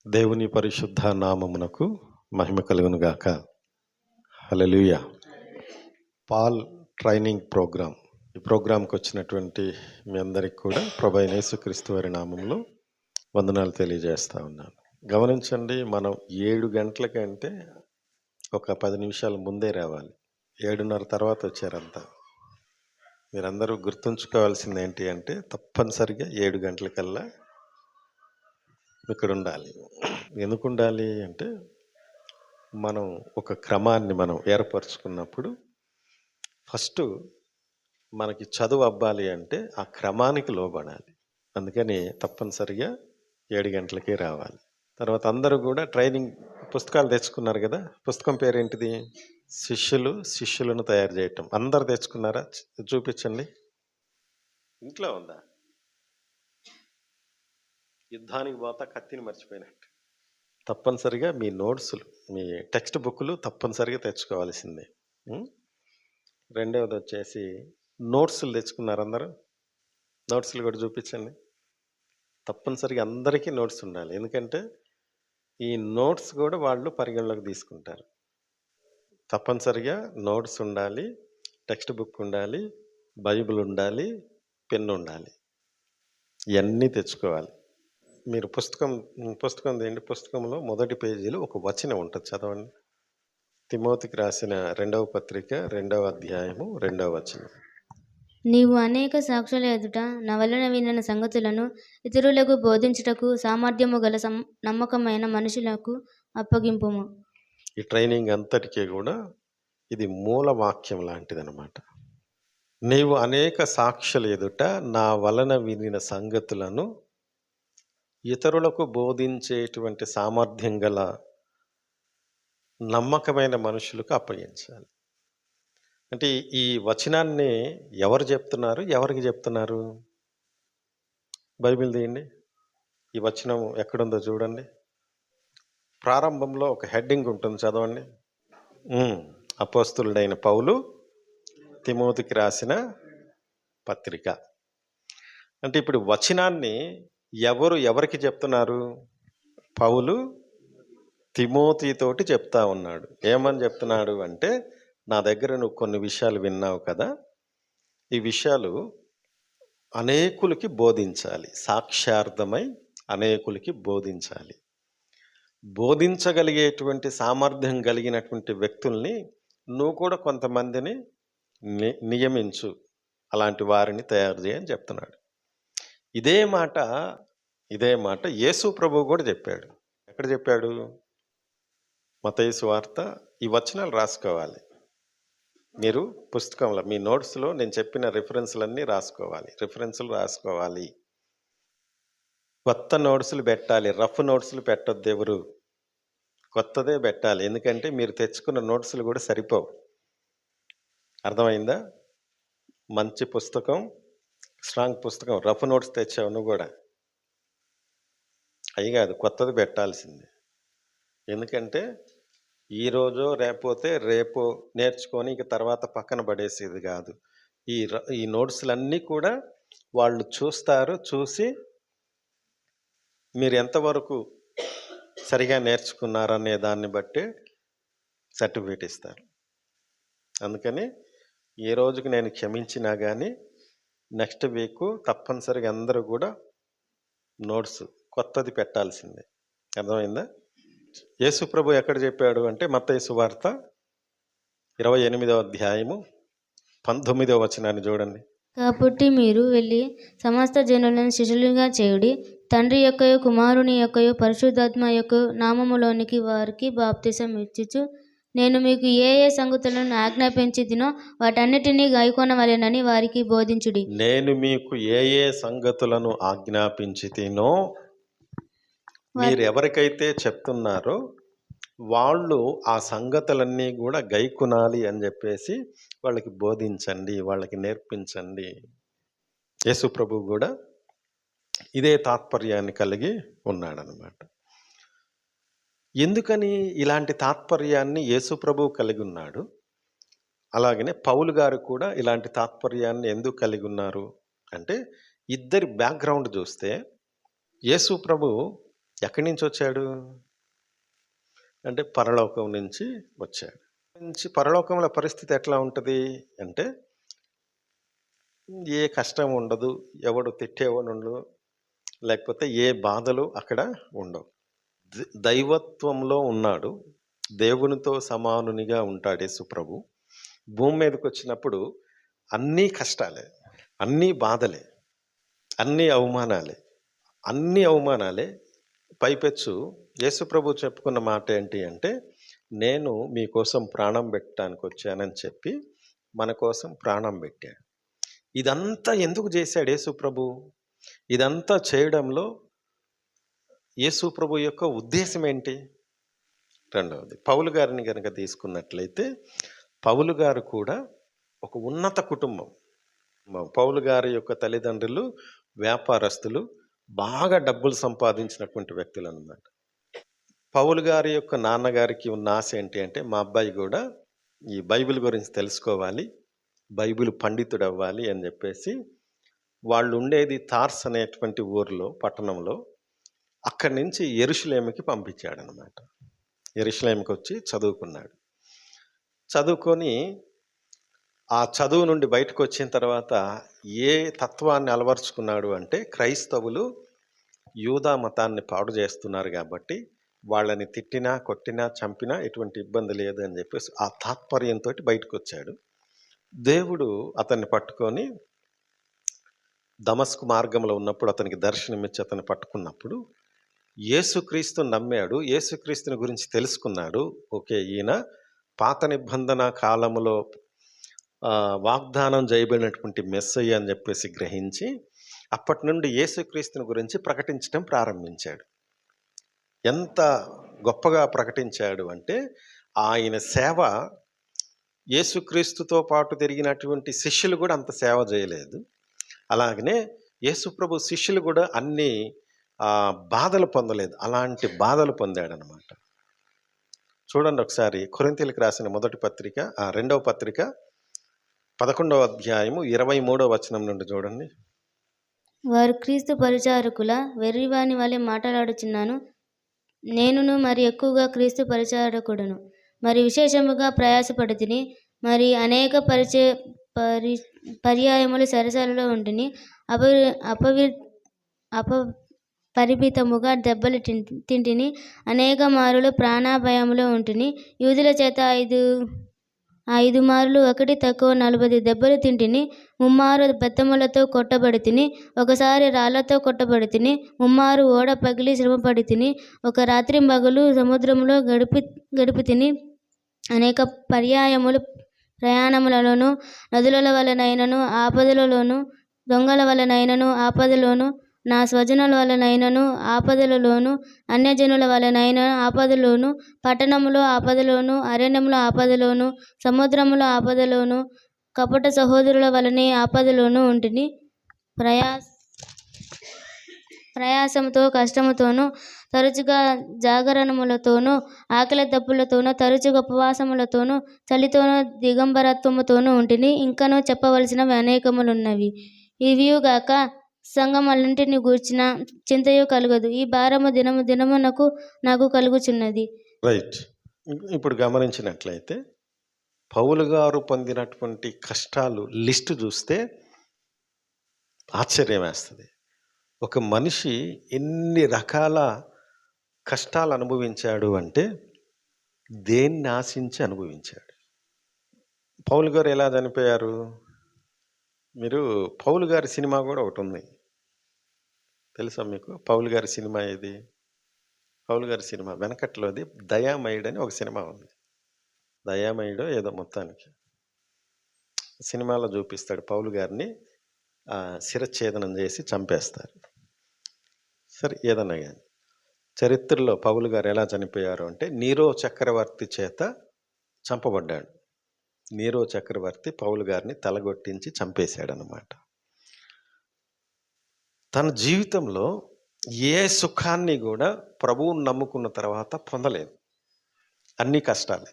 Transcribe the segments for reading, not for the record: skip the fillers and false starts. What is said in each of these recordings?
దేవుని పరిశుద్ధ నామమునకు మహిమ కలుగును గాక. హల్లెలూయా. Paul training programme. ఈ ప్రోగ్రాంకి వచ్చినటువంటి మీ అందరికి కూడా ప్రభు అయిన యేసుక్రీస్తు వారి నామంలో వందనాలు తెలియజేస్తా ఉన్నాను. గమనించండి, మనం 7 గంటలకంటే ఒక 10 నిమిషాల ముందే రావాలి. 7:30 తర్వాత వచ్చారంతా. మీరందరూ గుర్తుంచుకోవాల్సింది ఏంటి అంటే, తప్పనిసరిగా 7 గంటలకల్లా ఇక్కడ ఉండాలి. ఎందుకు ఉండాలి అంటే, మనం ఒక క్రమాన్ని మనం ఏర్పరచుకున్నప్పుడు ఫస్ట్ మనకి చదువు అవ్వాలి అంటే ఆ క్రమానికి లోబడాలి. అందుకని తప్పనిసరిగా 7 గంటలకే రావాలి. తర్వాత అందరూ కూడా ట్రైనింగ్ పుస్తకాలు తెచ్చుకున్నారు కదా. పుస్తకం పేరేంటిది? శిష్యులను తయారు చేయటం. అందరు తెచ్చుకున్నారా? చూపించండి. ఇంట్లో ఉందా? యుద్ధానికి పోతా కత్తిని మర్చిపోయినట్టు. తప్పనిసరిగా మీ నోట్సులు, మీ టెక్స్ట్ బుక్లు తప్పనిసరిగా తెచ్చుకోవాల్సిందే. రెండవది వచ్చేసి నోట్సులు తెచ్చుకున్నారు అందరూ? నోట్సులు కూడా చూపించండి. తప్పనిసరిగా అందరికీ నోట్స్ ఉండాలి. ఎందుకంటే ఈ నోట్స్ కూడా వాళ్ళు పరిగణలోకి తీసుకుంటారు. తప్పనిసరిగా నోట్స్ ఉండాలి, టెక్స్ట్ బుక్ ఉండాలి, బైబిల్ ఉండాలి, పెన్ను ఉండాలి. ఇవన్నీ తెచ్చుకోవాలి. మీరు పుస్తకం ఏంటి? పుస్తకంలో మొదటి పేజీలో ఒక వచనం ఉంటుంది, చదవండి. తిమోతికి రాసిన 2వ పత్రిక 2వ అధ్యాయము 2వ వచనం. నీవు అనేక సాక్షుల ఎదుట నా వలన విన్న సంగతులను ఇతరులకు బోధించుటకు సామర్థ్యము గల నమ్మకమైన మనుషులకు అప్పగింపుము. ఈ ట్రైనింగ్ అంతటికీ కూడా ఇది మూల వాక్యం లాంటిదన్నమాట. నీవు అనేక సాక్షుల ఎదుట నా వలన వినిన సంగతులను ఇతరులకు బోధించేటువంటి సామర్థ్యం గల నమ్మకమైన మనుషులకు అప్పగించాలి. అంటే ఈ వచనాన్ని ఎవరు చెప్తున్నారు? ఎవరికి చెప్తున్నారు? బైబిల్ తీయండి. ఈ వచనం ఎక్కడుందో చూడండి. ప్రారంభంలో ఒక హెడ్డింగ్ ఉంటుంది, చదవండి. అపోస్తలుడైన పౌలు తిమోతికి రాసిన పత్రిక. అంటే ఇప్పుడు వచనాన్ని ఎవరికి చెప్తున్నారు? పౌలు తిమోతితోటి చెప్తా ఉన్నాడు. ఏమని చెప్తున్నాడు అంటే, నా దగ్గర నువ్వు కొన్ని విషయాలు విన్నావు కదా, ఈ విషయాలు అనేకులకి బోధించాలి. సాక్ష్యార్థమై అనేకులకి బోధించాలి. బోధించగలిగేటువంటి సామర్థ్యం కలిగినటువంటి వ్యక్తుల్ని నువ్వు కూడా కొంతమందిని నియమించు, అలాంటి వారిని తయారు చేయని చెప్తున్నాడు. ఇదే మాట యేసు ప్రభువు కూడా చెప్పాడు. ఎక్కడ చెప్పాడు? మత్తయి సువార్త. ఈ వచనాలు రాసుకోవాలి మీరు పుస్తకంలో, మీ నోట్స్లో నేను చెప్పిన రిఫరెన్స్లన్నీ రాసుకోవాలి. కొత్త నోట్సులు పెట్టాలి, రఫ్ నోట్సులు పెట్టొద్దు ఎవరు. కొత్తదే పెట్టాలి. ఎందుకంటే మీరు తెచ్చుకున్న నోట్సులు కూడా సరిపోవు. అర్థమైందా? మంచి పుస్తకం, స్ట్రాంగ్ పుస్తకం, రఫ్ నోట్స్ తెచ్చావు నువ్వు కూడా, అవి కాదు, కొత్తది పెట్టాల్సిందే. ఎందుకంటే ఈరోజు రేపు నేర్చుకొని ఇక తర్వాత పక్కన పడేసేది కాదు. ఈ నోట్స్లన్నీ కూడా వాళ్ళు చూస్తారు. చూసి మీరు ఎంతవరకు సరిగా నేర్చుకున్నారనే దాన్ని బట్టి సర్టిఫికేట్ ఇస్తారు. అందుకని ఈ రోజుకి నేను క్షమించినా కానీ నెక్స్ట్ వీక్ తప్పనిసరిగా అందరూ కూడా నోట్స్ కొత్తది పెట్టాల్సిందే. అర్థమైందా? యేసు ప్రభు ఎక్కడ చెప్పాడు అంటే, మత్తయి సువార్త 28వ అధ్యాయము 19వ వచనాన్ని చూడండి. కాబట్టి మీరు వెళ్ళి సమస్త జనులను శిష్యులుగా చేయుడి, తండ్రి యొక్కయో కుమారుని యొక్కయో పరిశుద్ధాత్మ యొక్క నామములోనికి వారికి బాప్తిసం ఇచ్చుచు, నేను మీకు ఏ సంగతులను ఆజ్ఞాపించితినో వాటన్నిటినీ గైకొనవలెనని వారికి బోధించుడి. నేను మీకు ఏ సంగతులను ఆజ్ఞాపించితినో మీరు ఎవరికైతే చెప్తున్నారో వాళ్ళు ఆ సంగతులన్నీ కూడా గైకొనాలి అని చెప్పేసి వాళ్ళకి బోధించండి, వాళ్ళకి నేర్పించండి. యేసు ప్రభు కూడా ఇదే తాత్పర్యాన్ని కలిగి ఉన్నాడనమాట. ఎందుకని ఇలాంటి తాత్పర్యాన్ని యేసు ప్రభు కలిగి ఉన్నాడు? అలాగనే పౌలు గారు కూడా ఇలాంటి తాత్పర్యాన్ని ఎందుకు కలిగి ఉన్నారు అంటే, ఇద్దరి బ్యాక్గ్రౌండ్ చూస్తే యేసు ప్రభు ఎక్కడి నుంచి వచ్చాడు? అంటే పరలోకం నుంచి వచ్చాడు. పరలోకంలో పరిస్థితి ఎట్లా ఉంటుంది అంటే, ఏ కష్టం ఉండదు, ఎవడు తిట్టేవాడు ఉండదు, లేకపోతే ఏ బాధలు అక్కడ ఉండవు. దైవత్వంలో ఉన్నాడు, దేవునితో సమానునిగా ఉంటాడు యేసుప్రభు. భూమి మీదకి వచ్చినప్పుడు అన్నీ కష్టాలే, అన్నీ బాధలే, అన్నీ అవమానాలే. పైపెచ్చు యేసుప్రభు చెప్పుకున్న మాట ఏంటి అంటే, నేను మీకోసం ప్రాణం పెట్టడానికి వచ్చానని చెప్పి మన కోసం ప్రాణం పెట్టాడు. ఇదంతా ఎందుకు చేశాడు యేసుప్రభు? ఇదంతా చేయడంలో యేసుప్రభు యొక్క ఉద్దేశం ఏంటి? రెండవది, పౌలు గారిని కనుక తీసుకున్నట్లయితే, పౌలు గారు కూడా ఒక ఉన్నత కుటుంబం. పౌలు గారి యొక్క తల్లిదండ్రులు వ్యాపారస్తులు, బాగా డబ్బులు సంపాదించినటువంటి వ్యక్తులు అన్నమాట. పౌలు గారి యొక్క నాన్నగారికి ఉన్న ఆశ ఏంటి అంటే, మా అబ్బాయి కూడా ఈ బైబిల్ గురించి తెలుసుకోవాలి, బైబిల్ పండితుడు అవ్వాలి అని చెప్పేసి, వాళ్ళు ఉండేది తార్స్ అనేటువంటి ఊర్లో, పట్టణంలో. అక్కడి నుంచి యెరూషలేముకి పంపించాడనమాట. యెరూషలేముకి వచ్చి చదువుకున్నాడు. చదువుకొని ఆ చదువు నుండి బయటకు వచ్చిన తర్వాత ఏ తత్వాన్ని అలవర్చుకున్నాడు అంటే, క్రైస్తవులు యూదా మతాన్ని పాడు చేస్తున్నారు కాబట్టి వాళ్ళని తిట్టినా, కొట్టినా, చంపినా ఎటువంటి ఇబ్బంది లేదు అని చెప్పేసి ఆ తాత్పర్యంతో బయటకు వచ్చాడు. దేవుడు అతన్ని పట్టుకొని దమస్కు మార్గంలో ఉన్నప్పుడు అతనికి దర్శనమిచ్చి అతన్ని పట్టుకున్నప్పుడు, యేసుక్రీస్తుని నమ్మాడు, యేసుక్రీస్తుని గురించి తెలుసుకున్నాడు. ఓకే, ఈయన పాత నిబంధన కాలంలో వాగ్దానం చేయబడినటువంటి మెస్సయ్య అని చెప్పేసి గ్రహించి, అప్పటి నుండి యేసుక్రీస్తుని గురించి ప్రకటించడం ప్రారంభించాడు. ఎంత గొప్పగా ప్రకటించాడు అంటే, ఆయన సేవ యేసుక్రీస్తుతో పాటు తిరిగినటువంటి శిష్యులు కూడా అంత సేవ చేయలేదు. అలాగనే యేసుప్రభు శిష్యులు కూడా అన్ని బాధలు పొందలేదు, అలాంటి బాధలు పొందాడనమాట. చూడండి ఒకసారి, కొరింథీయులకు రాసిన మొదటి పత్రిక, రెండవ పత్రిక 11వ అధ్యాయము 23వ వచనం నుండి చూడండి. వారు క్రీస్తు పరిచారకుల వెర్రివాని వలె మాట్లాడుచున్నాను, నేనును మరి ఎక్కువగా క్రీస్తు పరిచారకుడును, మరి విశేషముగా ప్రయాసపడుతుని, మరి అనేక పర్యాయములు సరసాలలో ఉంటుని, పరిమితముగా దెబ్బలు తింటిని, అనేక మారులు ప్రాణాభయములో ఉంటుని, యూదుల చేత 5 మార్లు ఒకటి తక్కువ 40 దెబ్బలు తింటిని, 3 మారు బెత్తములతో కొట్టబడి తిని, ఒకసారి రాళ్లతో కొట్టబడి తిని, 3 మారు ఓడ పగిలి శ్రమపడి తిని, ఒక రాత్రి మగలు సముద్రంలో గడిపి తిని, అనేక పర్యాయములు ప్రయాణములలోను, నదుల వలనైనను ఆపదలలోను, దొంగల వలనైనను ఆపదలోను, నా స్వజనుల వలనైనను ఆపదలలోను, అన్యజనుల వలనైన ఆపదలోను, పట్టణములో ఆపదలోను, అరణ్యములో ఆపదలోను, సముద్రములో ఆపదలోను, కపట సహోదరుల వలనే ఆపదలోను ఉంటిని. ప్రయాసముతో కష్టముతోనూ, తరచుగా జాగరణములతోనూ, ఆకలి దప్పులతోనూ, తరచుగా ఉపవాసములతోనూ, చలితోనూ, దిగంబరత్వముతోనూ ఉంటిని. ఇంకనూ చెప్పవలసినవి అనేకములున్నవి. ఇవియుగాక సంఘములన్నిటిని గూర్చిన చింతయు కలుగదు. ఈ భారము దినము దినమునకు నాకు కలుగుచున్నది. రైట్. ఇప్పుడు గమనించినట్లయితే, పౌలు గారు పొందినటువంటి కష్టాలు లిస్టు చూస్తే ఆశ్చర్యం వేస్తుంది. ఒక మనిషి ఎన్ని రకాల కష్టాలు అనుభవించాడు అంటే, దేన్ని ఆశించి అనుభవించాడు. పౌలు గారు ఎలా చనిపోయారు? మీరు పౌలు గారి సినిమా కూడా ఒకటి ఉంది, తెలుసా మీకు? పౌలు గారి సినిమా ఏది? పౌలు గారి సినిమా వెనకట్లోది దయామయుడు అని ఒక సినిమా ఉంది. దయామయుడు ఏదో, మొత్తానికి సినిమాలో చూపిస్తాడు పౌలు గారిని శిరఛేదనం చేసి చంపేస్తారు. సరే, ఏదన్నా కానీ చరిత్రలో పౌలు గారు ఎలా చనిపోయారు అంటే, నీరో చక్రవర్తి చేత చంపబడ్డాడు. నీరో చక్రవర్తి పౌలు గారిని తలగొట్టించి చంపేశాడనమాట. తన జీవితంలో ఏ సుఖాన్ని కూడా ప్రభువుని నమ్ముకున్న తర్వాత పొందలేదు, అన్ని కష్టాలే.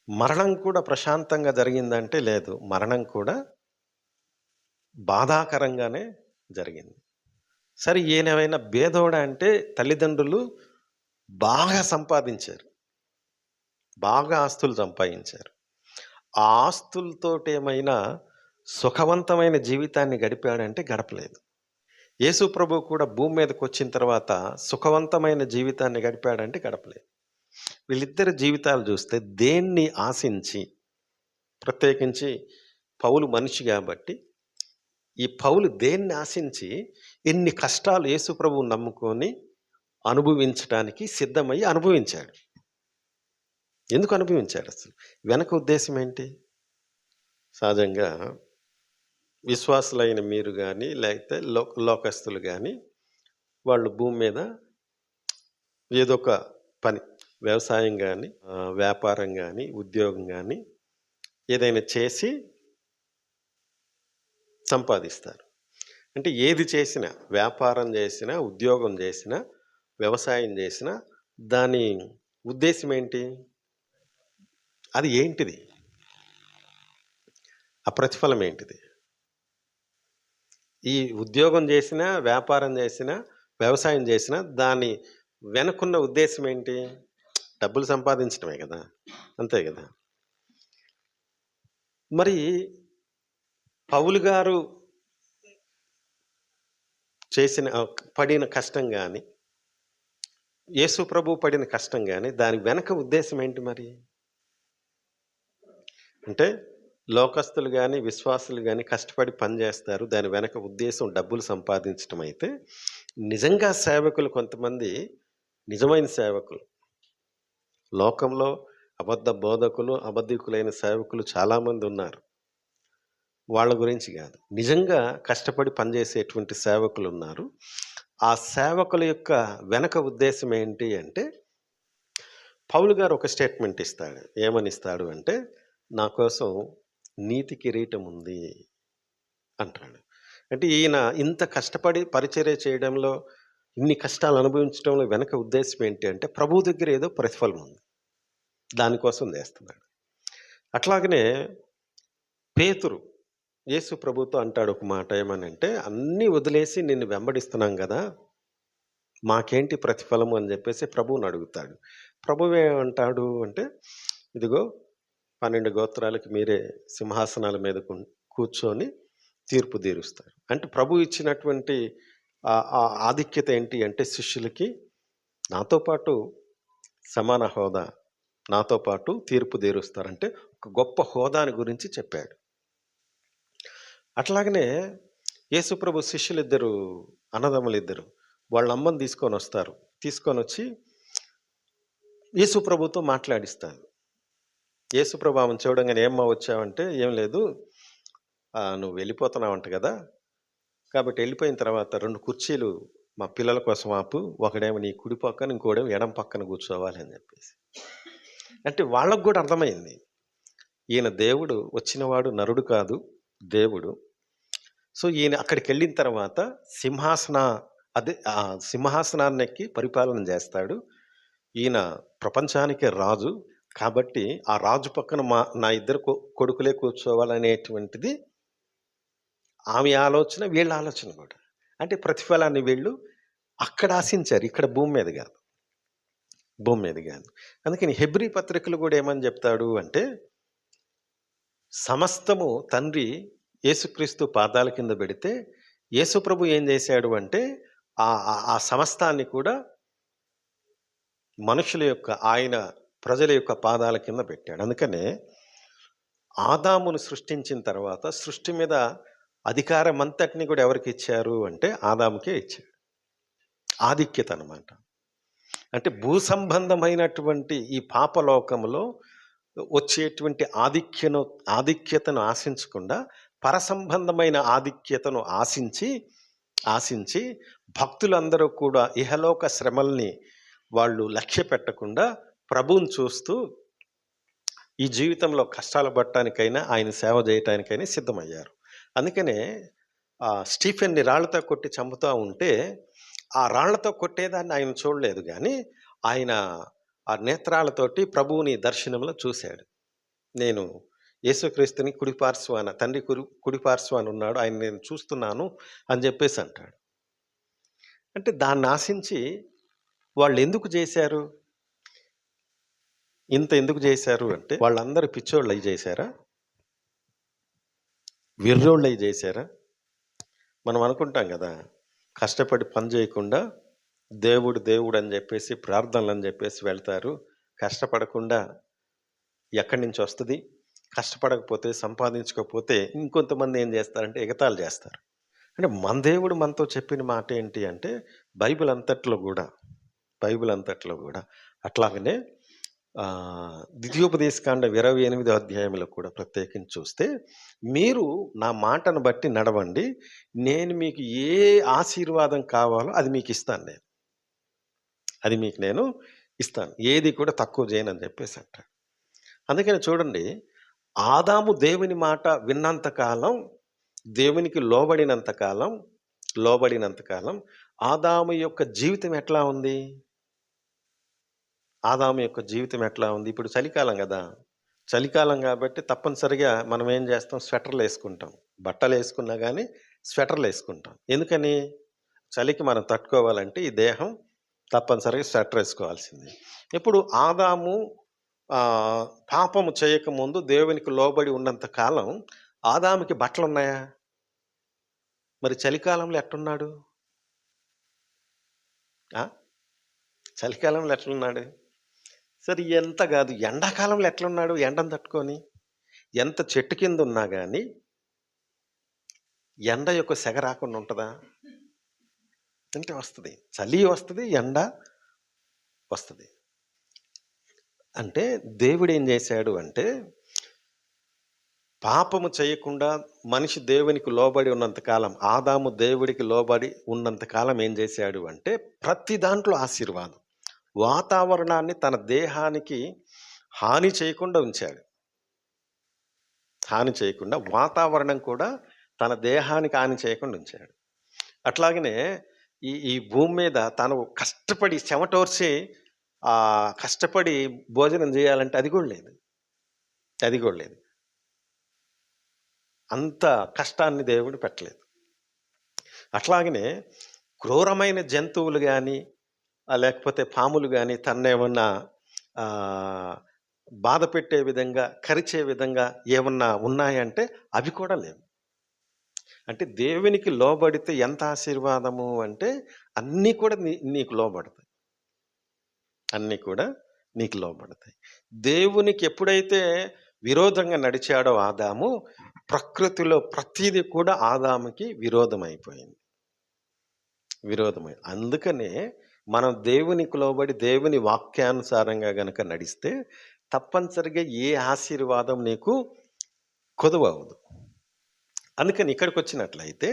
మరణం కూడా ప్రశాంతంగా జరిగిందంటే లేదు, మరణం కూడా బాధాకరంగానే జరిగింది. సరే ఈయనేమైనా బేదోడా అంటే తల్లిదండ్రులు బాగా సంపాదించారు. బాగా ఆస్తులు సంపాదించారు. ఆ ఆస్తులతోటేమైనా సుఖవంతమైన జీవితాన్ని గడిపాడంటే గడపలేదు. యేసు ప్రభువు కూడా భూమి మీదకొచ్చిన తర్వాత సుఖవంతమైన జీవితాన్ని గడిపాడంటే గడపలేదు. వీళ్ళిద్దరి జీవితాలు చూస్తే దేన్ని ఆశించి, ప్రత్యేకించి పౌలు మనిషి గాబట్టి, ఈ పౌలు దేన్ని ఆశించి ఎన్ని కష్టాలు యేసు ప్రభువుని నమ్ముకొని అనుభవించటానికి సిద్ధమయ్యి అనుభవించాడు. ఎందుకు అనుభవించాడసలు? వెనక ఉద్దేశ్యం ఏంటి? సహజంగా విశ్వాసులైన మీరు గాని, లేకపోతే లోకస్తులు గాని, వాళ్ళు భూమి మీద ఏదో ఒక పని, వ్యవసాయం గాని, వ్యాపారం గాని, ఉద్యోగం గాని ఏదైనా చేసి సంపాదిస్తారు. అంటే ఏది చేసినా, వ్యాపారం చేసినా, ఉద్యోగం చేసినా, వ్యవసాయం చేసినా దాని ఉద్దేశ్యం ఏంటి? అది ఏంటిది? ఆ ప్రతిఫలం ఏంటిది? ఈ ఉద్యోగం చేసినా, వ్యాపారం చేసినా, వ్యవసాయం చేసినా దాని వెనకున్న ఉద్దేశ్యం ఏంటి? డబ్బులు సంపాదించడమే కదా! అంతే కదా! మరి పౌలు గారు పడిన కష్టం గాని, యేసు ప్రభువు పడిన కష్టం గాని, దాని వెనక ఉద్దేశ్యం ఏంటి మరి? అంటే లోకస్తులు గాని, విశ్వాసులు గాని కష్టపడి పని చేస్తారు. దాని వెనక ఉద్దేశం డబ్బులు సంపాదించటం అయితే, నిజంగా సేవకులు కొంతమంది నిజమైన సేవకులు, లోకంలో అబద్ధ బోధకులు, అబద్ధికులైన సేవకులు చాలామంది ఉన్నారు. వాళ్ళ గురించి కాదు. నిజంగా కష్టపడి పనిచేసేటువంటి సేవకులున్నారు. ఆ సేవకుల యొక్క వెనక ఉద్దేశం ఏంటి అంటే, పౌలు గారు ఒక స్టేట్మెంట్ ఇస్తాడు. ఏమని ఇస్తాడు అంటే, నా కోసం నీతి కిరీటం ఉంది అంటాడు. అంటే ఈయన ఇంత కష్టపడి పరిచర్య చేయడంలో, ఇన్ని కష్టాలు అనుభవించడంలో వెనక ఉద్దేశం ఏంటి అంటే, ప్రభువు దగ్గర ఏదో ప్రతిఫలం ఉంది. దానికోసం చేస్తున్నాడు. అట్లాగనే పేతురు యేసు ప్రభుతో అంటాడు ఒక మాట, ఏమనంటే, అన్నీ వదిలేసి నిన్ను వెంబడిస్తున్నాం కదా, మాకేంటి ప్రతిఫలము అని చెప్పేసి ప్రభువుని అడుగుతాడు. ప్రభువు ఏమంటాడు అంటే, ఇదిగో 12 గోత్రాలకి మీరే సింహాసనాల మీద కూర్చొని తీర్పు తీరుస్తారు. అంటే ప్రభు ఇచ్చినటువంటి ఆధిక్యత ఏంటి అంటే, శిష్యులకి నాతో పాటు సమాన హోదా, నాతో పాటు తీర్పు తీరుస్తారంటే ఒక గొప్ప హోదాని గురించి చెప్పాడు. అట్లాగనే యేసుప్రభు శిష్యులిద్దరు, అన్నదమ్ములిద్దరు వాళ్ళ అమ్మని తీసుకొనొస్తారు. తీసుకొనొచ్చి యేసుప్రభుతో మాట్లాడిస్తారు. యేసుప్రభు ఆమెను చూడంగానే, ఏమ్మా వచ్చావంటే, ఏం లేదు, నువ్వు వెళ్ళిపోతున్నావంట కదా, కాబట్టి వెళ్ళిపోయిన తర్వాత 2 కుర్చీలు మా పిల్లల కోసం ఆపు, ఒకడేమో నీ కుడి పక్కన, ఇంకోడేమో ఎడం పక్కన కూర్చోవాలి అని చెప్పేసి. అంటే వాళ్ళకు కూడా అర్థమైంది, ఈయన దేవుడు, వచ్చినవాడు నరుడు కాదు, దేవుడు. సో ఈయన అక్కడికి వెళ్ళిన తర్వాత సింహాసనాన్ని ఎక్కి పరిపాలన చేస్తాడు. ఈయన ప్రపంచానికే రాజు కాబట్టి ఆ రాజు పక్కన నా ఇద్దరు కొడుకులే కూర్చోవాలనేటువంటిది ఆమె ఆలోచన, వీళ్ళ ఆలోచన కూడా. అంటే ప్రతిఫలాన్ని వీళ్ళు అక్కడ ఆశించారు, ఇక్కడ భూమి మీద కాదు. అందుకని హెబ్రీ పత్రికలు కూడా ఏమని చెప్తాడు అంటే, సమస్తము తండ్రి యేసుక్రీస్తు పాదాల కింద పెడితే, యేసు ప్రభు ఏం చేశాడు అంటే, ఆ సమస్తాన్ని కూడా మనుషుల యొక్క, ఆయన ప్రజల యొక్క పాదాల కింద పెట్టాడు. అందుకనే ఆదామును సృష్టించిన తర్వాత సృష్టి మీద అధికారం అంతటిని కూడా ఎవరికి ఇచ్చారు అంటే, ఆదాముకే ఇచ్చాడు. ఆధిక్యత అన్నమాట. అంటే భూ సంబంధమైనటువంటి ఈ పాపలోకంలో వచ్చేటువంటి ఆధిక్యతను ఆశించకుండా, పరసంబంధమైన ఆధిక్యతను ఆశించి భక్తులందరూ కూడా ఇహలోక శ్రమల్ని వాళ్ళు లక్ష్య పెట్టకుండా ప్రభువుని చూస్తూ ఈ జీవితంలో కష్టాలు పడటానికైనా, ఆయన సేవ చేయటానికైనా సిద్ధమయ్యారు. అందుకనే స్టీఫెన్ని రాళ్లతో కొట్టి చంపుతూ ఉంటే, ఆ రాళ్లతో కొట్టేదాన్ని ఆయన చూడలేదు, కానీ ఆయన ఆ నేత్రాలతోటి ప్రభువుని దర్శనంలో చూశాడు. నేను యేసుక్రీస్తుని తండ్రి కుడిపార్శ్వాన ఉన్నాడు, ఆయన నేను చూస్తున్నాను అని చెప్పేసి అంటాడు. అంటే దాన్ని ఆశించి వాళ్ళు ఎందుకు చేశారు? ఇంత ఎందుకు చేశారు అంటే వాళ్ళందరూ పిచ్చోళ్ళు అయి చేశారా? వెర్రోళ్ళు అయి చేశారా? మనం అనుకుంటాం కదా, కష్టపడి పని చేయకుండా దేవుడు దేవుడు అని చెప్పేసి ప్రార్థనలు అని చెప్పేసి వెళ్తారు. కష్టపడకుండా ఎక్కడి నుంచి వస్తుంది, కష్టపడకపోతే సంపాదించకపోతే ఇంకొంతమంది ఏం చేస్తారంటే ఎగతాళి చేస్తారు. అంటే మన దేవుడు మనతో చెప్పిన మాట ఏంటి అంటే బైబిల్ అంతట్లో కూడా అట్లాగనే ద్వితీయోపదేశకాండ 28వ అధ్యాయంలో కూడా ప్రత్యేకించి చూస్తే, మీరు నా మాటను బట్టి నడవండి, నేను మీకు ఏ ఆశీర్వాదం కావాలో అది మీకు ఇస్తాను, నేను ఇస్తాను, ఏది కూడా తక్కువ చేయనని చెప్పేసి అంటాడు. అందుకని చూడండి, ఆదాము దేవుని మాట విన్నంత కాలం, దేవునికి లోబడినంత కాలం ఆదాము యొక్క జీవితం ఎట్లా ఉంది? ఇప్పుడు చలికాలం కదా, చలికాలం కాబట్టి తప్పనిసరిగా మనం ఏం చేస్తాం, స్వెటర్లు వేసుకుంటాం. బట్టలు వేసుకున్నా కానీ స్వెటర్లు వేసుకుంటాం. ఎందుకని? చలికి మనం తట్టుకోవాలంటే ఈ దేహం తప్పనిసరిగా స్వెటర్ వేసుకోవాల్సింది. ఇప్పుడు ఆదాము పాపము చేయకముందు దేవునికి లోబడి ఉన్నంత కాలం ఆదాముకి బట్టలు ఉన్నాయా? మరి చలికాలంలో ఎట్టున్నాడు? చలికాలంలో ఎట్లున్నాడు? సరే, ఎంత కాదు, ఎండాకాలంలో ఎట్లున్నాడు? ఎండను తట్టుకొని ఎంత చెట్టు కింద ఉన్నా కానీ ఎండ యొక్క సెగ రాకుండా ఉంటుందా? అంటే వస్తుంది, చలి వస్తుంది, ఎండ వస్తుంది. అంటే దేవుడు ఏం చేశాడు అంటే, పాపము చేయకుండా మనిషి దేవునికి లోబడి ఉన్నంతకాలం, ఆదాము దేవుడికి లోబడి ఉన్నంతకాలం ఏం చేశాడు అంటే ప్రతి దాంట్లో ఆశీర్వాదం. వాతావరణాన్ని తన దేహానికి హాని చేయకుండా ఉంచాడు. వాతావరణం కూడా తన దేహానికి హాని చేయకుండా ఉంచాడు. అట్లాగనే ఈ భూమి మీద తను కష్టపడి చెమటోర్చి కష్టపడి భోజనం చేయాలంటే అది కూడా లేదు. అంత కష్టాన్ని దేవుడు పెట్టలేదు. అట్లాగనే క్రూరమైన జంతువులు కానీ లేకపోతే పాములు కానీ తన్నేమన్నా బాధ పెట్టే విధంగా, కరిచే విధంగా ఏమన్నా ఉన్నాయంటే అవి కూడా లేవు. అంటే దేవునికి లోబడితే ఎంత ఆశీర్వాదము అంటే అన్నీ కూడా నీకు లోబడతాయి. దేవునికి ఎప్పుడైతే విరోధంగా నడిచాడో ఆదాము, ప్రకృతిలో ప్రతిదీ కూడా ఆదాముకి విరోధమైపోయింది. అందుకనే మనం దేవునికి లోబడి దేవుని వాక్యానుసారంగా గనక నడిస్తే తప్పనిసరిగా ఏ ఆశీర్వాదం నీకు కొదువవదు. అందుకని ఇక్కడికి వచ్చినట్లయితే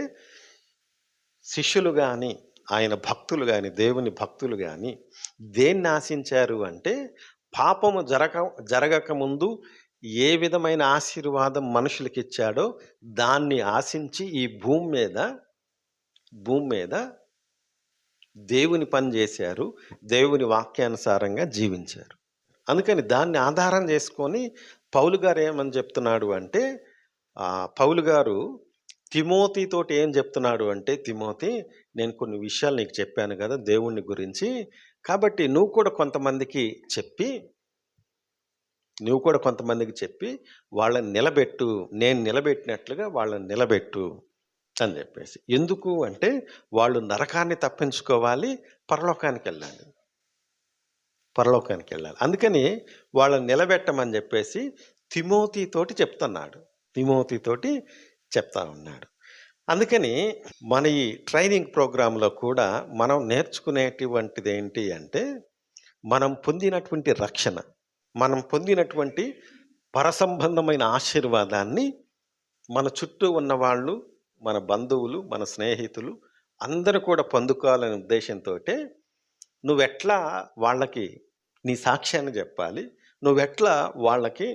శిష్యులు కానీ, ఆయన భక్తులు కానీ, దేవుని భక్తులు కానీ దేన్ని ఆశించారు అంటే, పాపము జరగక ముందు ఏ విధమైన ఆశీర్వాదం మనుషులకి ఇచ్చాడో దాన్ని ఆశించి ఈ భూమి మీద దేవుని పని చేశారు, దేవుని వాక్యానుసారంగా జీవించారు. అందుకని దాన్ని ఆధారం చేసుకొని పౌలు గారు ఏమని చెప్తున్నాడు అంటే, పౌలు గారు తిమోతితోటి ఏం చెప్తున్నాడు అంటే, తిమోతి, నేను కొన్ని విషయాలు నీకు చెప్పాను కదా దేవుణ్ణి గురించి, కాబట్టి నువ్వు కూడా కొంతమందికి చెప్పి వాళ్ళని నిలబెట్టు, నేను నిలబెట్టినట్లుగా వాళ్ళని నిలబెట్టు అని చెప్పేసి. ఎందుకు అంటే వాళ్ళు నరకాన్ని తప్పించుకోవాలి, పరలోకానికి వెళ్ళాలి. అందుకని వాళ్ళని నిలబెట్టమని చెప్పేసి తిమోతితోటి చెప్తా ఉన్నాడు. అందుకని మన ఈ ట్రైనింగ్ ప్రోగ్రాంలో కూడా మనం నేర్చుకునేటువంటిది ఏంటి అంటే, మనం పొందినటువంటి రక్షణ, మనం పొందినటువంటి పరసంబంధమైన ఆశీర్వాదాన్ని మన చుట్టూ ఉన్న వాళ్ళు, మన బంధువులు, మన స్నేహితులు అందరూ కూడా పొందుకోవాలనే ఉద్దేశంతో నువ్వెట్లా వాళ్ళకి నీ సాక్ష్యాన్ని చెప్పాలి, నువ్వెట్లా వాళ్ళకి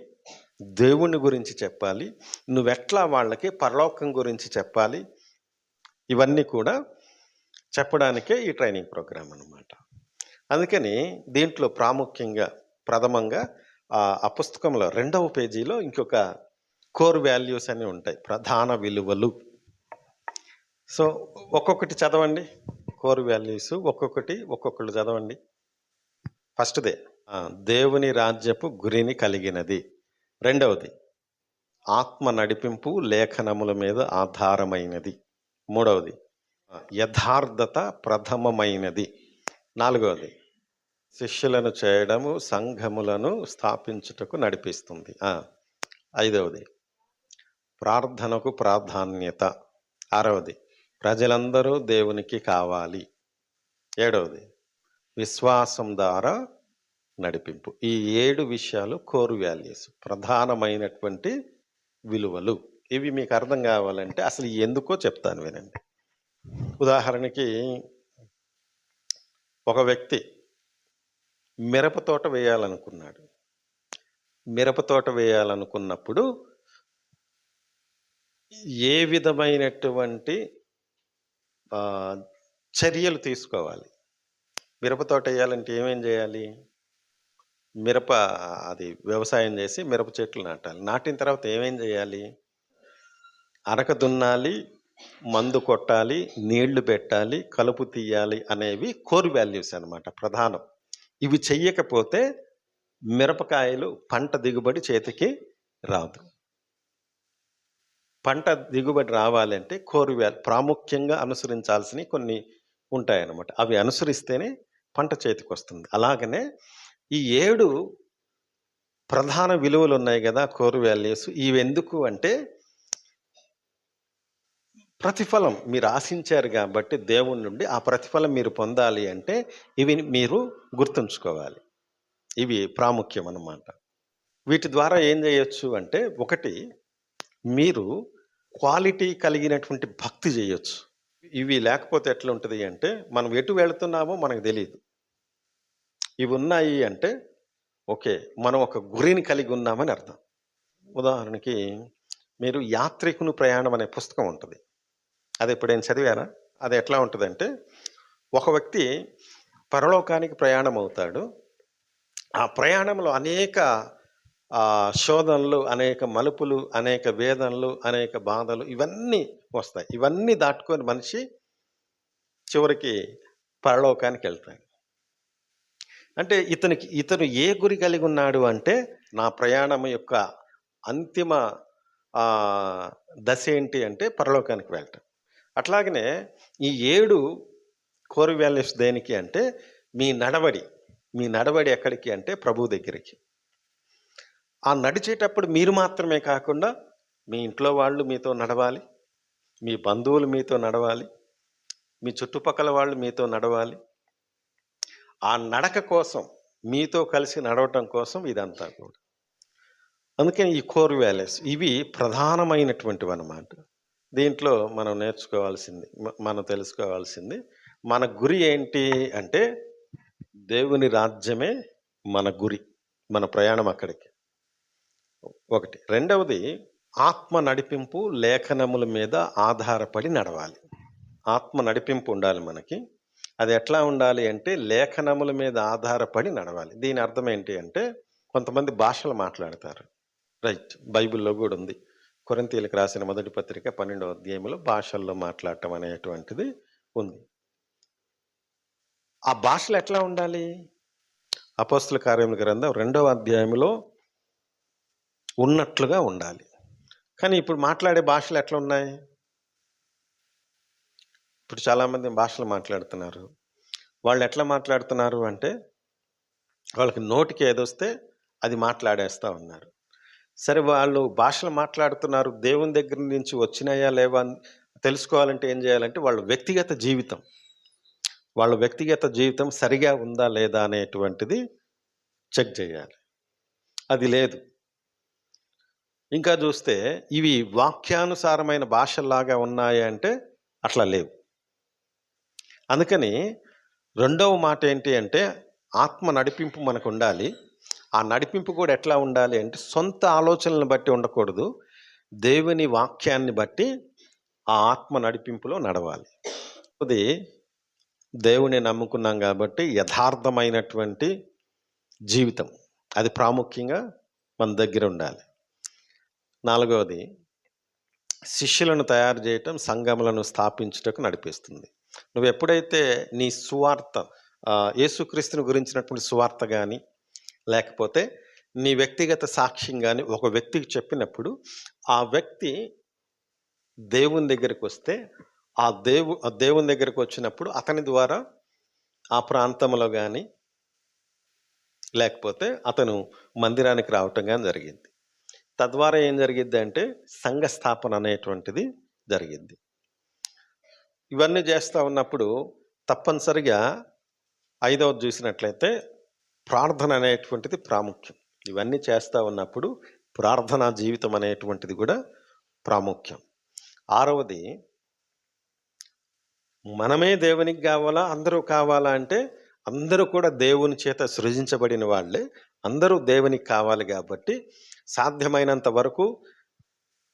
దేవుని గురించి చెప్పాలి, నువ్వెట్లా వాళ్ళకి పరలోకం గురించి చెప్పాలి, ఇవన్నీ కూడా చెప్పడానికే ఈ ట్రైనింగ్ ప్రోగ్రాం అన్నమాట. అందుకని దీంట్లో ప్రథమంగా ఆ పుస్తకంలో 2వ పేజీలో ఇంకొక కోర్ వాల్యూస్ అని ఉంటాయి, ప్రధాన విలువలు. సో ఒక్కొక్కటి చదవండి. కోర్ వాల్యూస్ ఒక్కొక్కటి ఒక్కొక్కళ్ళు చదవండి. ఫస్ట్‌దే దేవుని రాజ్యపు గురిని కలిగినది. రెండవది ఆత్మ నడిపింపు లేఖనముల మీద ఆధారమైనది. మూడవది యథార్థత ప్రథమమైనది. నాలుగవది శిష్యులను చేయడము సంఘములను స్థాపించుటకు నడిపిస్తుంది. ఐదవది ప్రార్థనకు ప్రాధాన్యత. ఆరవది ప్రజలందరూ దేవునికి కావాలి. ఏడవది విశ్వాసం ద్వారా నడిపింపు. ఈ 7 విషయాలు కోర్ వాల్యూస్, ప్రధానమైనటువంటి విలువలు. ఇవి మీకు అర్థం కావాలంటే అసలు ఎందుకో చెప్తాను వినండి. ఉదాహరణకి ఒక వ్యక్తి మిరప తోట వేయాలనుకున్నాడు. మిరప తోట వేయాలనుకున్నప్పుడు ఏ విధమైనటువంటి చర్యలు తీసుకోవాలి? మిరప తోట వేయాలంటే ఏమేం చేయాలి? మిరప అది వ్యవసాయం చేసి మిరప చెట్లు నాటాలి. నాటిన తర్వాత ఏమేం చేయాలి? అరక దున్నాలి, మందు కొట్టాలి, నీళ్లు పెట్టాలి, కలుపు తీయాలి అనేవి కోర్ వాల్యూస్ అన్నమాట, ప్రధానం. ఇవి చెయ్యకపోతే మిరపకాయలు పంట దిగుబడి చేతికి రాదు. పంట దిగుబడి రావాలంటే కోర్ వాల్యూ ప్రాముఖ్యంగా అనుసరించాల్సినవి కొన్ని ఉంటాయన్నమాట. అవి అనుసరిస్తేనే పంట చేతికి వస్తుంది. అలాగనే ఈ 7 ప్రధాన విలువలు ఉన్నాయి కదా, కోర్ వాల్యూస్. ఇవి ఎందుకు అంటే ప్రతిఫలం మీరు ఆశించారు కాబట్టి దేవుని నుండి ఆ ప్రతిఫలం మీరు పొందాలి అంటే ఇవి మీరు గుర్తుంచుకోవాలి. ఇవి ప్రాముఖ్యం అన్నమాట. వీటి ద్వారా ఏం చేయొచ్చు అంటే, ఒకటి మీరు క్వాలిటీ కలిగినటువంటి భక్తి చేయొచ్చు. ఇవి లేకపోతే ఎట్లా ఉంటుంది అంటే మనం ఎటు వెళుతున్నామో మనకు తెలియదు. ఇవి ఉన్నాయి అంటే ఓకే, మనం ఒక గురిని కలిగి ఉన్నామని అర్థం. ఉదాహరణకి మీరు యాత్రికుని ప్రయాణం అనే పుస్తకం ఉంటుంది. అది ఎప్పుడైనా చదివారా? అది ఎట్లా ఉంటుందంటే, ఒక వ్యక్తి పరలోకానికి ప్రయాణం అవుతాడు. ఆ ప్రయాణంలో అనేక శోధనలు, అనేక మలుపులు, అనేక వేదనలు, అనేక బాధలు ఇవన్నీ వస్తాయి. ఇవన్నీ దాటుకొని మనిషి చివరికి పరలోకానికి వెళ్తాడు. అంటే ఇతను ఏ గురి కలిగి ఉన్నాడు అంటే, నా ప్రయాణం యొక్క అంతిమ దశ ఏంటి అంటే పరలోకానికి వెళ్ళటం. అట్లాగనే ఈ 7 కోర్ వాల్యూస్ దేనికి అంటే, మీ నడవడి ఎక్కడికి అంటే ప్రభు దగ్గరికి. ఆ నడిచేటప్పుడు మీరు మాత్రమే కాకుండా మీ ఇంట్లో వాళ్ళు మీతో నడవాలి, మీ బంధువులు మీతో నడవాలి, మీ చుట్టుపక్కల వాళ్ళు మీతో నడవాలి. ఆ నడక కోసం, మీతో కలిసి నడవటం కోసం ఇదంతా కూడా. అందుకని ఈ కోర్ వాల్యూస్ ఇవి ప్రధానమైనటువంటివి అన్నమాట. దీంట్లో మనం నేర్చుకోవాల్సింది, మనం తెలుసుకోవాల్సింది, మన గురి ఏంటి అంటే దేవుని రాజ్యమే మన గురి, మన ప్రయాణం అక్కడికి. ఒకటి. రెండవది ఆత్మ నడిపింపు లేఖనముల మీద ఆధారపడి నడవాలి. ఆత్మ నడిపింపు ఉండాలి మనకి. అది ఎట్లా ఉండాలి అంటే లేఖనముల మీద ఆధారపడి నడవాలి. దీని అర్థం ఏంటి అంటే, కొంతమంది భాషలు మాట్లాడతారు. రైట్, బైబిల్లో కూడా ఉంది. కొరింథీయులకు రాసిన మొదటి పత్రిక 12వ అధ్యాయంలో భాషల్లో మాట్లాడటం అనేటువంటిది ఉంది. ఆ భాషలు ఎట్లా ఉండాలి? అపోస్తల కార్యముల గ్రంథం 2వ అధ్యాయంలో ఉన్నట్లుగా ఉండాలి. కానీ ఇప్పుడు మాట్లాడే భాషలు ఎట్లా ఉన్నాయి? ఇప్పుడు చాలామంది భాషలు మాట్లాడుతున్నారు. వాళ్ళు ఎట్లా మాట్లాడుతున్నారు అంటే, వాళ్ళకి నోటికి ఏదొస్తే అది మాట్లాడేస్తూ ఉన్నారు. సరే, వాళ్ళు భాషలు మాట్లాడుతున్నారు, దేవుని దగ్గర నుంచి వచ్చినాయా లేవా అని తెలుసుకోవాలంటే ఏం చేయాలంటే వాళ్ళ వ్యక్తిగత జీవితం సరిగా ఉందా లేదా అనేటువంటిది చెక్ చేయాలి. అది లేదు. ఇంకా చూస్తే ఇవి వాక్యానుసారమైన భాషల్లాగా ఉన్నాయా అంటే అట్లా లేవు. అందుకని రెండవ మాట ఏంటి అంటే, ఆత్మ నడిపింపు మనకు ఉండాలి. ఆ నడిపింపు కూడా ఎట్లా ఉండాలి అంటే సొంత ఆలోచనలను బట్టి ఉండకూడదు, దేవుని వాక్యాన్ని బట్టి ఆ ఆత్మ నడిపింపులో నడవాలి. అది దేవుని నమ్ముకున్నాం కాబట్టి యథార్థమైనటువంటి జీవితం అది ప్రాముఖ్యంగా మన దగ్గర ఉండాలి. నాలుగవది శిష్యులను తయారు చేయటం, సంఘములను స్థాపించుటకు నడిపిస్తుంది. నువ్వు ఎప్పుడైతే నీ సువార్త యేసుక్రీస్తుని గురించినటువంటి సువార్త గాని, లేకపోతే నీ వ్యక్తిగత సాక్ష్యం గాని ఒక వ్యక్తికి చెప్పినప్పుడు, ఆ వ్యక్తి దేవుని దగ్గరికొస్తే, ఆ దేవుని దగ్గరికొచ్చినప్పుడు అతని ద్వారా ఆ ప్రాంతంలో గాని, లేకపోతే అతను మందిరానికి రావటం గాని జరిగింది. తద్వారా ఏం జరిగిద్దంటే సంఘ స్థాపన అనేటువంటిది జరిగిద్ది. ఇవన్నీ చేస్తా ఉన్నప్పుడు తప్పనిసరిగా ఐదవది చూసినట్లయితే ప్రార్థన అనేటువంటిది ప్రాముఖ్యం. ఇవన్నీ చేస్తా ఉన్నప్పుడు ప్రార్థనా జీవితం అనేటువంటిది కూడా ప్రాముఖ్యం. ఆరవది, మనమే దేవునికి కావాలా, అందరూ కావాలా అంటే అందరూ కూడా దేవుని చేత సృజించబడిన వాళ్ళే. అందరూ దేవునికి కావాలి కాబట్టి సాధ్యమైనంత వరకు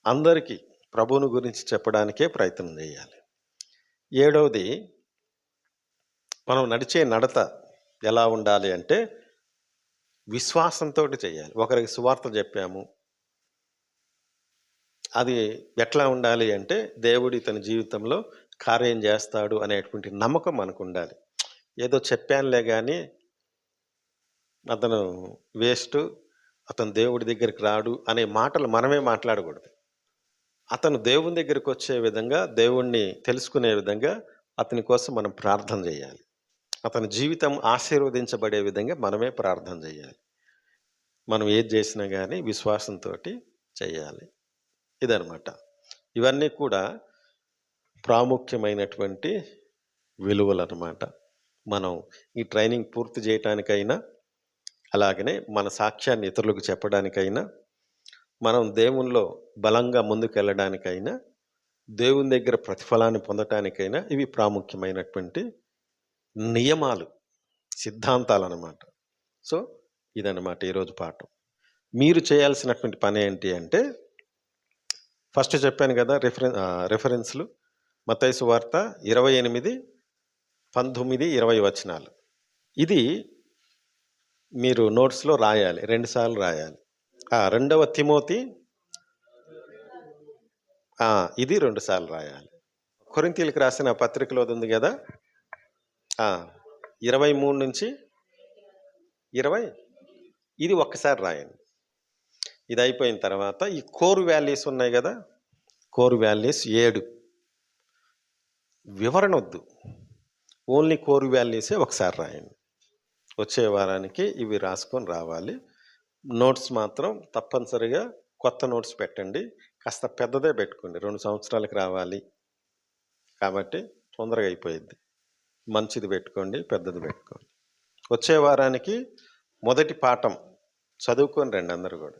అందరికీ ప్రభువుని గురించి చెప్పడానికే ప్రయత్నం చేయాలి. ఏడవది, మనం నడిచే నడత ఎలా ఉండాలి అంటే విశ్వాసంతో చేయాలి. ఒకరికి సువార్త చెప్పాము, అది ఎట్లా ఉండాలి అంటే దేవుడు ఇతని జీవితంలో కార్యం చేస్తాడు అనేటువంటి నమ్మకం మనకు ఉండాలి. ఏదో చెప్పానులే కానీ అతను వేస్ట్, అతను దేవుడి దగ్గరికి రాడు అనే మాటలు మనమే మాట్లాడకూడదు. అతను దేవుని దగ్గరికి వచ్చే విధంగా, దేవుణ్ణి తెలుసుకునే విధంగా అతని కోసం మనం ప్రార్థన చేయాలి. అతని జీవితం ఆశీర్వదించబడే విధంగా మనమే ప్రార్థన చేయాలి. మనం ఏది చేసినా కానీ విశ్వాసంతో చేయాలి. ఇదనమాట. ఇవన్నీ కూడా ప్రాముఖ్యమైనటువంటి విలువలు అన్నమాట. మనం ఈ ట్రైనింగ్ పూర్తి చేయటానికైనా, అలాగనే మన సాక్ష్యాన్ని ఇతరులకు చెప్పడానికైనా, మనం దేవునిలో బలంగా ముందుకెళ్ళడానికైనా, దేవుని దగ్గర ప్రతిఫలాన్ని పొందటానికైనా ఇవి ప్రాముఖ్యమైనటువంటి నియమాలు, సిద్ధాంతాలు అన్నమాట. సో ఇదన్నమాట ఈరోజు పాఠం. మీరు చేయాల్సినటువంటి పని ఏంటి అంటే, ఫస్ట్ చెప్పాను కదా రెఫరెన్స్లు. మత్తయి సువార్త 28, 19, 20 వచనాలు. ఇది మీరు నోట్స్లో రాయాలి, 2 సార్లు రాయాలి. 2వ తిమోతి ఇది 2 సార్లు రాయాలి. కొరింథీయులకు రాసిన పత్రికలో ఉంది కదా, 23 నుంచి 20 ఇది ఒక్కసారి రాయండి. ఇది అయిపోయిన తర్వాత ఈ కోర్ వాల్యూస్ ఉన్నాయి కదా, కోర్ వాల్యూస్ 7 వివరణ వద్దు, ఓన్లీ కోర్ వాల్యూసే ఒకసారి రాయండి. వచ్చే వారానికి ఇవి రాసుకొని రావాలి. నోట్స్ మాత్రం తప్పనిసరిగా కొత్త నోట్స్ పెట్టండి. కాస్త పెద్దదే పెట్టుకోండి, 2 సంవత్సరాలకు రావాలి కాబట్టి తొందరగా అయిపోయింది. మంచిది పెట్టుకోండి, పెద్దది పెట్టుకోండి. వచ్చే వారానికి మొదటి పాఠం చదువుకొని రండి అందరూ కూడా.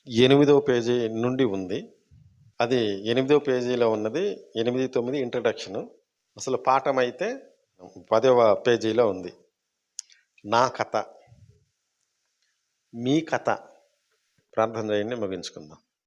8వ పేజీ నుండి ఉంది. అది 8వ పేజీలో ఉన్నది. 8, 9 ఇంట్రడక్షను. అసలు పాఠం అయితే 10వ పేజీలో ఉంది. నా కథ, మీ కథ. ప్రార్థన చేయండి, ముగించుకుందాం.